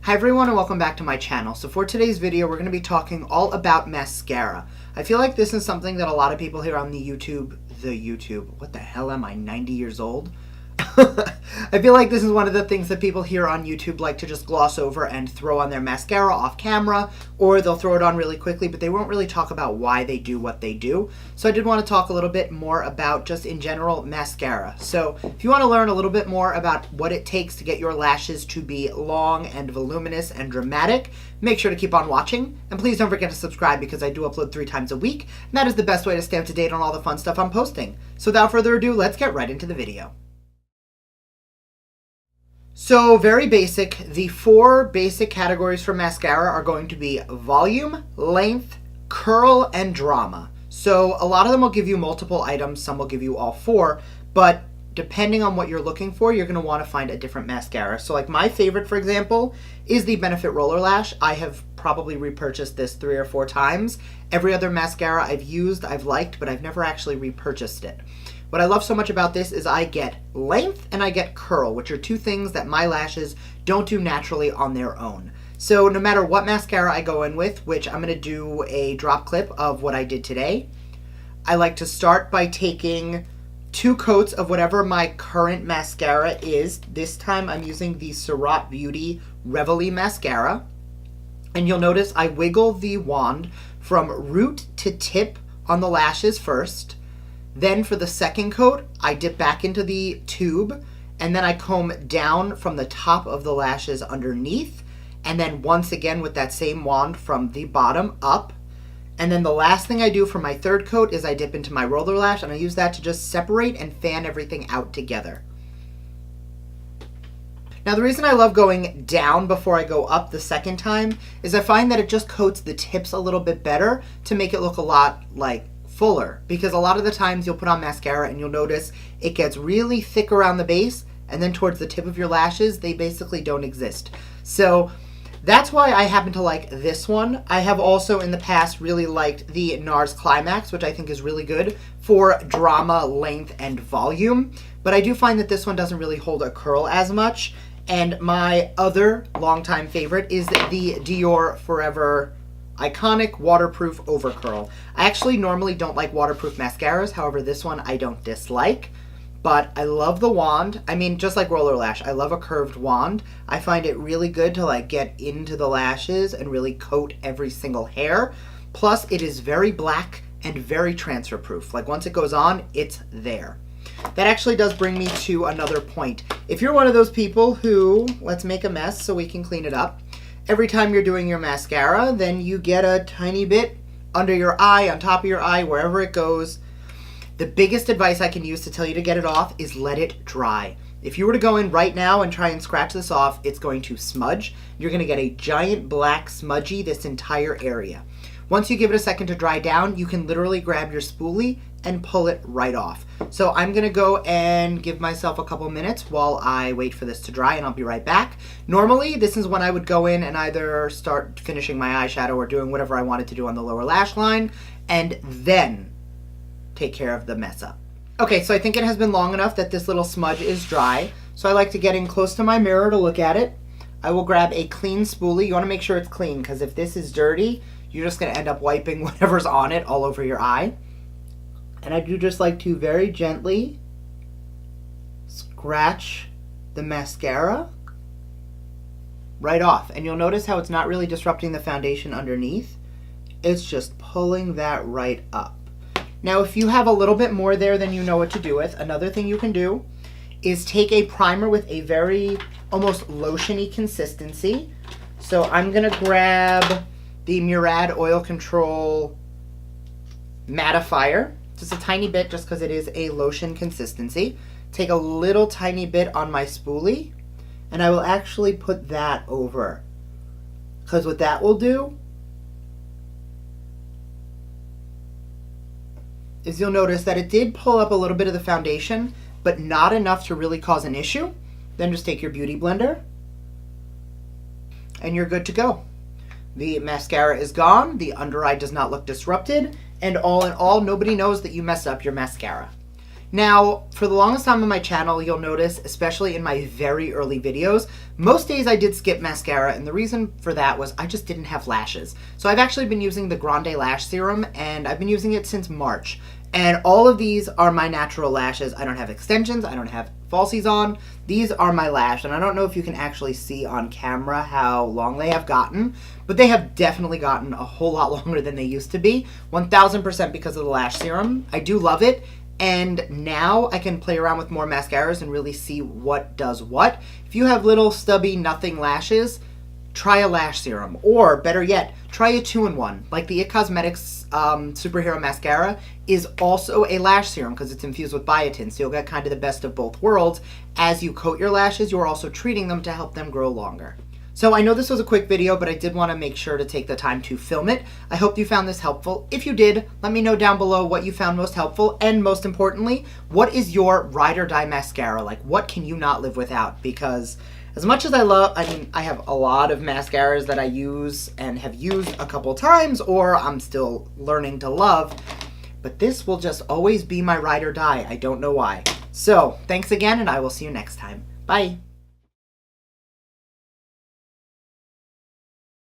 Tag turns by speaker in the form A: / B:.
A: Hi everyone and welcome back to my channel. So for today's video, we're going to be talking all about mascara. I feel like this is something that a lot of people here on the YouTube, what the hell am I, 90 years old? I feel like this is one of the things that people here on YouTube like to just gloss over and throw on their mascara off camera, or they'll throw it on really quickly, but they won't really talk about why they do what they do. So I did want to talk a little bit more about just in general mascara. So if you want to learn a little bit more about what it takes to get your lashes to be long and voluminous and dramatic, make sure to keep on watching. And please don't forget to subscribe because I do upload 3 times a week, and that is the best way to stay up to date on all the fun stuff I'm posting. So without further ado, let's get right into the video. So very basic, the 4 basic categories for mascara are going to be volume, length, curl, and drama. So a lot of them will give you multiple items, some will give you all 4, but depending on what you're looking for, you're going to want to find a different mascara. So like my favorite, for example, is the Benefit Roller Lash. I have probably repurchased this 3 or 4 times. Every other mascara I've used, I've liked, but I've never actually repurchased it. What I love so much about this is I get length and I get curl, which are 2 things that my lashes don't do naturally on their own. So no matter what mascara I go in with, which I'm going to do a drop clip of what I did today, I like to start by taking 2 coats of whatever my current mascara is. This time I'm using the Surratt Beauty Reveleé mascara. And you'll notice I wiggle the wand from root to tip on the lashes first. Then for the second coat, I dip back into the tube, and then I comb down from the top of the lashes underneath, and then once again with that same wand from the bottom up. And then the last thing I do for my 3rd coat is I dip into my roller lash, and I use that to just separate and fan everything out together. Now the reason I love going down before I go up the second time is I find that it just coats the tips a little bit better to make it look a lot like fuller, because a lot of the times you'll put on mascara and you'll notice it gets really thick around the base, and then towards the tip of your lashes they basically don't exist. So that's why I happen to like this one. I have also in the past really liked the NARS Climax, which I think is really good for drama, length, and volume, but I do find that this one doesn't really hold a curl as much. And my other longtime favorite is the Dior Forever Iconic Waterproof Over Curl. I actually normally don't like waterproof mascaras, however this one I don't dislike, but I love the wand. I mean, just like Roller Lash, I love a curved wand. I find it really good to like get into the lashes and really coat every single hair. Plus it is very black and very transfer proof. Like once it goes on, it's there. That actually does bring me to another point. If you're one of those people who, let's make a mess so we can clean it up, every time you're doing your mascara, then you get a tiny bit under your eye, on top of your eye, wherever it goes. The biggest advice I can use to tell you to get it off is let it dry. If you were to go in right now and try and scratch this off, it's going to smudge. You're going to get a giant black smudgy this entire area. Once you give it a second to dry down, you can literally grab your spoolie and pull it right off. So I'm gonna go and give myself a couple minutes while I wait for this to dry, and I'll be right back. Normally, this is when I would go in and either start finishing my eyeshadow or doing whatever I wanted to do on the lower lash line, and then take care of the mess up. Okay, so I think it has been long enough that this little smudge is dry. So I like to get in close to my mirror to look at it. I will grab a clean spoolie. You wanna make sure it's clean, because if this is dirty, you're just going to end up wiping whatever's on it all over your eye. And I do just like to very gently scratch the mascara right off. And you'll notice how it's not really disrupting the foundation underneath. It's just pulling that right up. Now, if you have a little bit more there than you know what to do with, another thing you can do is take a primer with a very almost lotion-y consistency. So I'm going to grab the Murad Oil Control Mattifier, just a tiny bit just because it is a lotion consistency. Take a little tiny bit on my spoolie, and I will actually put that over, because what that will do is you'll notice that it did pull up a little bit of the foundation, but not enough to really cause an issue. Then just take your beauty blender, and you're good to go. The mascara is gone, the under eye does not look disrupted, and all in all, nobody knows that you messed up your mascara. Now, for the longest time on my channel, you'll notice, especially in my very early videos, most days I did skip mascara, and the reason for that was I just didn't have lashes. So I've actually been using the Grande Lash Serum, and I've been using it since March. And all of these are my natural lashes. I don't have extensions, I don't have falsies on. These are my lash, and I don't know if you can actually see on camera how long they have gotten, but they have definitely gotten a whole lot longer than they used to be. 1000% because of the lash serum. I do love it. And now I can play around with more mascaras and really see what does what. If you have little stubby nothing lashes, try a lash serum. Or better yet, try a 2-in-1. Like the It Cosmetics Superhero Mascara is also a lash serum because it's infused with biotin. So you'll get kind of the best of both worlds. As you coat your lashes, you're also treating them to help them grow longer. So I know this was a quick video, but I did want to make sure to take the time to film it. I hope you found this helpful. If you did, let me know down below what you found most helpful, and most importantly, what is your ride or die mascara? Like, what can you not live without? Because as much as I have a lot of mascaras that I use and have used a couple times, or I'm still learning to love, but this will just always be my ride or die. I don't know why. So, thanks again, and I will see you next time. Bye.